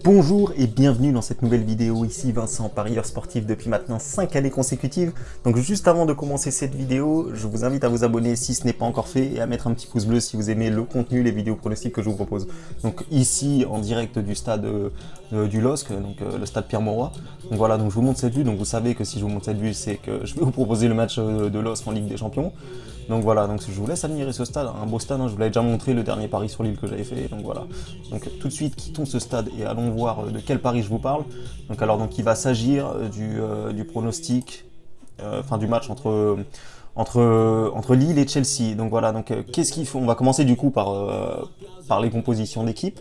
Bonjour et bienvenue dans cette nouvelle vidéo, ici Vincent, parieur sportif depuis maintenant 5 années consécutives. Donc juste avant de commencer cette vidéo, je vous invite à vous abonner si ce n'est pas encore fait et à mettre un petit pouce bleu si vous aimez le contenu, les vidéos pronostiques que je vous propose. Donc ici en direct du stade du LOSC, donc le stade Pierre-Mauroy. Donc voilà, donc je vous montre cette vue, donc vous savez que si je vous montre cette vue, c'est que je vais vous proposer le match de LOSC en Ligue des Champions. Donc voilà, donc je vous laisse admirer ce stade, un beau stade, hein, je vous l'avais déjà montré le dernier pari sur Lille que j'avais fait, donc voilà. Donc tout de suite, quittons ce stade et allons voir de quel pari je vous parle. Donc alors, donc il va s'agir du pronostic, enfin du match entre Lille et Chelsea. Donc voilà, donc qu'est-ce qu'il faut? On va commencer du coup par les compositions d'équipe.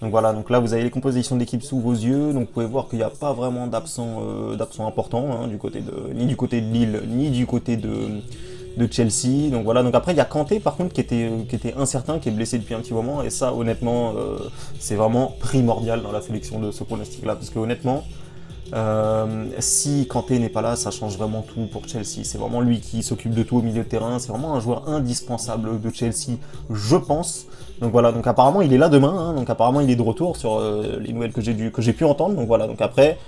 Donc voilà, donc là vous avez les compositions d'équipe sous vos yeux, donc vous pouvez voir qu'il n'y a pas vraiment d'absents importants, hein, ni du côté de Lille, ni du côté de Chelsea. Donc voilà, donc après il y a Kanté par contre qui était incertain, qui est blessé depuis un petit moment, et ça honnêtement c'est vraiment primordial dans la sélection de ce pronostic là, parce que honnêtement si Kanté n'est pas là, ça change vraiment tout pour Chelsea. C'est vraiment lui qui s'occupe de tout au milieu de terrain. C'est vraiment un joueur indispensable de Chelsea, je pense. Donc voilà, donc apparemment il est là demain, hein, donc apparemment il est de retour sur les nouvelles que j'ai pu entendre. Donc voilà, donc après,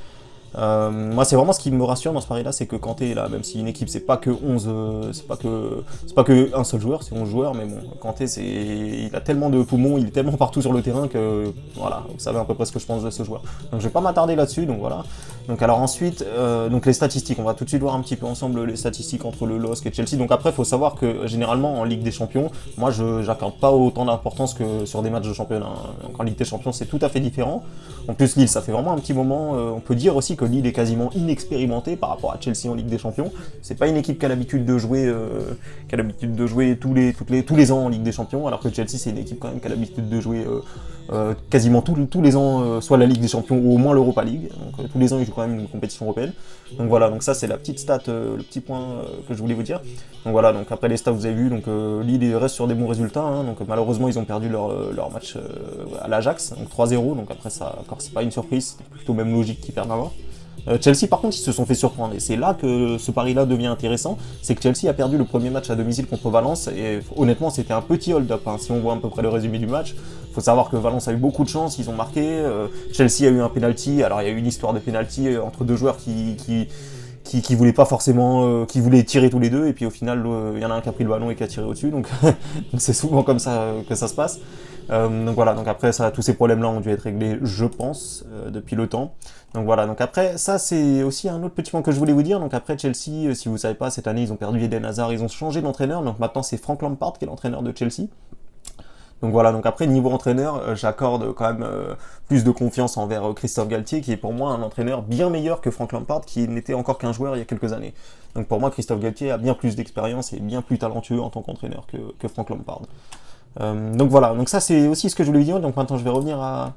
moi c'est vraiment ce qui me rassure dans ce pari là, c'est que Kanté est là, même si une équipe c'est pas que 11, c'est pas que un seul joueur, c'est 11 joueurs, mais bon, Kanté il a tellement de poumons, il est tellement partout sur le terrain que voilà, vous savez à peu près ce que je pense de ce joueur. Donc je vais pas m'attarder là-dessus, donc voilà. Donc alors ensuite, donc les statistiques, on va tout de suite voir un petit peu ensemble les statistiques entre le LOSC et Chelsea. Donc après, il faut savoir que généralement en Ligue des Champions, moi je n'accorde pas autant d'importance que sur des matchs de championnat. Donc en Ligue des Champions, c'est tout à fait différent. En plus, Lille, ça fait vraiment un petit moment. On peut dire aussi que Lille est quasiment inexpérimenté par rapport à Chelsea en Ligue des Champions. C'est pas une équipe qui a l'habitude de jouer, tous les ans en Ligue des Champions, alors que Chelsea c'est une équipe quand même qui a l'habitude de jouer quasiment tous les ans, soit la Ligue des Champions ou au moins l'Europa League. Donc tous les ans ils jouent quand même une compétition européenne. Donc voilà, donc ça c'est la petite stat, le petit point que je voulais vous dire. Donc voilà, donc après les stats vous avez vu, donc Lille reste sur des bons résultats, hein, donc malheureusement ils ont perdu leur match à l'Ajax, donc 3-0, donc après ça encore c'est pas une surprise, c'est plutôt même logique qu'ils perdent avant. Chelsea par contre ils se sont fait surprendre et c'est là que ce pari là devient intéressant, c'est que Chelsea a perdu le premier match à domicile contre Valence et honnêtement c'était un petit hold-up, hein. Si on voit à peu près le résumé du match, il faut savoir que Valence a eu beaucoup de chance, ils ont marqué, Chelsea a eu un penalty, alors il y a eu une histoire de penalty entre deux joueurs qui voulaient pas forcément, qui voulaient tirer tous les deux, et puis au final, il y en a un qui a pris le ballon et qui a tiré au-dessus, donc c'est souvent comme ça que ça se passe. Donc voilà, donc après ça, tous ces problèmes-là ont dû être réglés, je pense, depuis le temps. Donc voilà, donc après, ça c'est aussi un autre petit point que je voulais vous dire. Donc après Chelsea, si vous savez pas, cette année ils ont perdu Eden Hazard, ils ont changé d'entraîneur, donc maintenant c'est Frank Lampard qui est l'entraîneur de Chelsea. Donc voilà, donc après niveau entraîneur, j'accorde quand même plus de confiance envers Christophe Galtier, qui est pour moi un entraîneur bien meilleur que Frank Lampard, qui n'était encore qu'un joueur il y a quelques années. Donc pour moi, Christophe Galtier a bien plus d'expérience et bien plus talentueux en tant qu'entraîneur que Frank Lampard. Donc voilà, donc ça c'est aussi ce que je voulais vous dire. Donc maintenant je vais revenir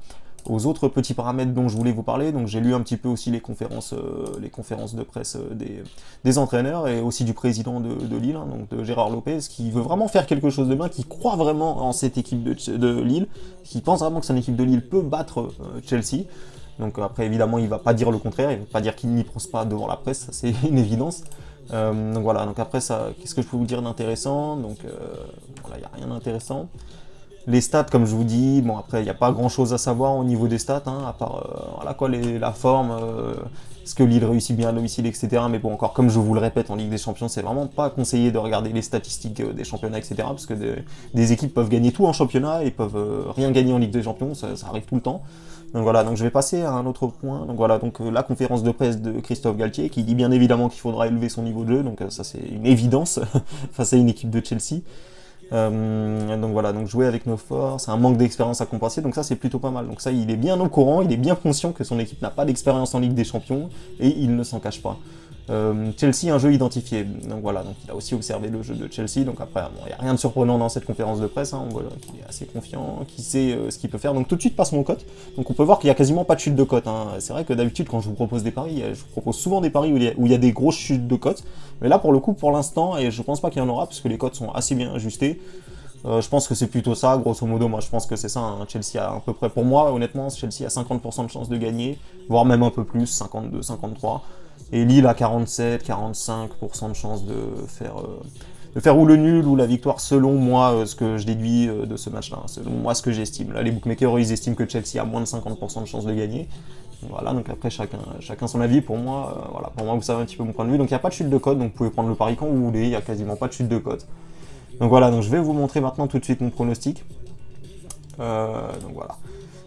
aux autres petits paramètres dont je voulais vous parler. Donc j'ai lu un petit peu aussi les conférences de presse des entraîneurs et aussi du président de Lille, hein, donc de Gérard Lopez, qui veut vraiment faire quelque chose de bien, qui croit vraiment en cette équipe de Lille, qui pense vraiment que cette équipe de Lille peut battre Chelsea. Donc après évidemment il va pas dire le contraire, il va pas dire qu'il n'y pense pas devant la presse, ça c'est une évidence. Donc voilà, donc après ça, qu'est-ce que je peux vous dire d'intéressant? Donc voilà, il n'y a rien d'intéressant. Les stats, comme je vous dis, bon après il n'y a pas grand chose à savoir au niveau des stats, hein, à part voilà quoi, la forme, est-ce que Lille réussit bien à domicile, etc. Mais bon, encore comme je vous le répète, en Ligue des Champions, c'est vraiment pas conseillé de regarder les statistiques des championnats, etc. Parce que des équipes peuvent gagner tout en championnat et peuvent rien gagner en Ligue des Champions, ça arrive tout le temps. Donc voilà, donc je vais passer à un autre point. Donc voilà, donc la conférence de presse de Christophe Galtier, qui dit bien évidemment qu'il faudra élever son niveau de jeu, donc ça c'est une évidence face à une équipe de Chelsea. Donc voilà, donc jouer avec nos forces, un manque d'expérience à compenser, donc ça c'est plutôt pas mal. Donc ça il est bien au courant, il est bien conscient que son équipe n'a pas d'expérience en Ligue des Champions et il ne s'en cache pas. Chelsea, un jeu identifié, donc voilà, donc il a aussi observé le jeu de Chelsea, donc après il n'y a rien de surprenant dans cette conférence de presse, hein, on voit qu'il est assez confiant, qu'il sait ce qu'il peut faire, donc tout de suite passe mon cote, donc on peut voir qu'il n'y a quasiment pas de chute de cote, hein. C'est vrai que d'habitude quand je vous propose des paris, je vous propose souvent des paris où il y a des grosses chutes de cote, mais là pour le coup pour l'instant, et je pense pas qu'il y en aura, parce que les cotes sont assez bien ajustées. Je pense que c'est plutôt ça, grosso modo, moi je pense que c'est ça, hein. Chelsea a à peu près, pour moi honnêtement, Chelsea a 50% de chance de gagner, voire même un peu plus, 52, 53, et Lille a 47, 45% de chance de faire ou le nul ou la victoire selon moi, ce que je déduis de ce match-là, selon moi ce que j'estime. Là, les bookmakers, ils estiment que Chelsea a moins de 50% de chances de gagner. Voilà, donc après chacun son avis. Pour moi, voilà, pour moi vous savez un petit peu mon point de vue. Donc il n'y a pas de chute de cote, donc vous pouvez prendre le pari quand vous voulez, il n'y a quasiment pas de chute de cote. Donc voilà, donc je vais vous montrer maintenant tout de suite mon pronostic. Donc voilà.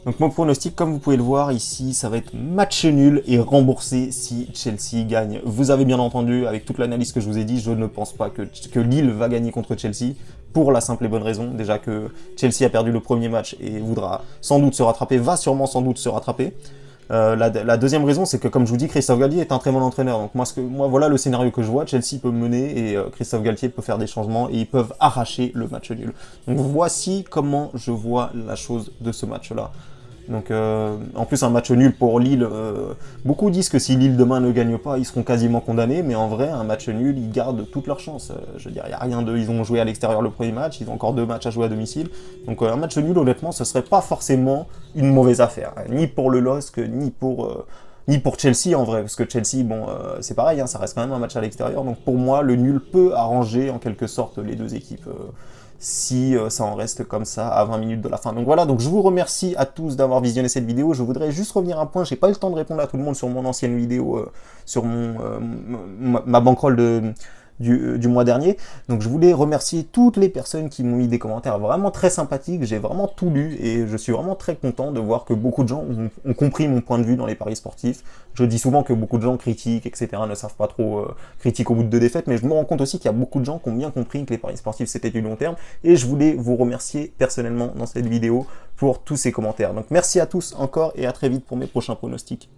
Donc mon pronostic, comme vous pouvez le voir ici, ça va être match nul et remboursé si Chelsea gagne. Vous avez bien entendu, avec toute l'analyse que je vous ai dit, je ne pense pas que Lille va gagner contre Chelsea, pour la simple et bonne raison, déjà que Chelsea a perdu le premier match et voudra sans doute se rattraper, va sûrement sans doute se rattraper. La deuxième raison, c'est que comme je vous dis, Christophe Galtier est un très bon entraîneur. Donc moi voilà le scénario que je vois. Chelsea peut mener et Christophe Galtier peut faire des changements et ils peuvent arracher le match nul. Donc voici comment je vois la chose de ce match-là. Donc en plus un match nul pour Lille, beaucoup disent que si Lille demain ne gagne pas, ils seront quasiment condamnés, mais en vrai un match nul, ils gardent toutes leurs chances. Je veux dire, il n'y a rien de... Ils ont joué à l'extérieur le premier match, ils ont encore 2 matchs à jouer à domicile, donc un match nul honnêtement ce serait pas forcément une mauvaise affaire, ni pour le LOSC, ni pour Chelsea en vrai, parce que Chelsea, bon, c'est pareil, hein, ça reste quand même un match à l'extérieur, donc pour moi le nul peut arranger en quelque sorte les deux équipes. Si ça en reste comme ça à 20 minutes de la fin. Donc voilà, donc je vous remercie à tous d'avoir visionné cette vidéo. Je voudrais juste revenir à un point, j'ai pas eu le temps de répondre à tout le monde sur mon ancienne vidéo, sur ma bankroll du mois dernier. Donc je voulais remercier toutes les personnes qui m'ont mis des commentaires vraiment très sympathiques. J'ai vraiment tout lu et je suis vraiment très content de voir que beaucoup de gens ont compris mon point de vue dans les paris sportifs. Je dis souvent que beaucoup de gens critiquent, etc., ne savent pas trop critiquer au bout de 2 défaites, mais je me rends compte aussi qu'il y a beaucoup de gens qui ont bien compris que les paris sportifs c'était du long terme, et je voulais vous remercier personnellement dans cette vidéo pour tous ces commentaires. Donc merci à tous encore et à très vite pour mes prochains pronostics.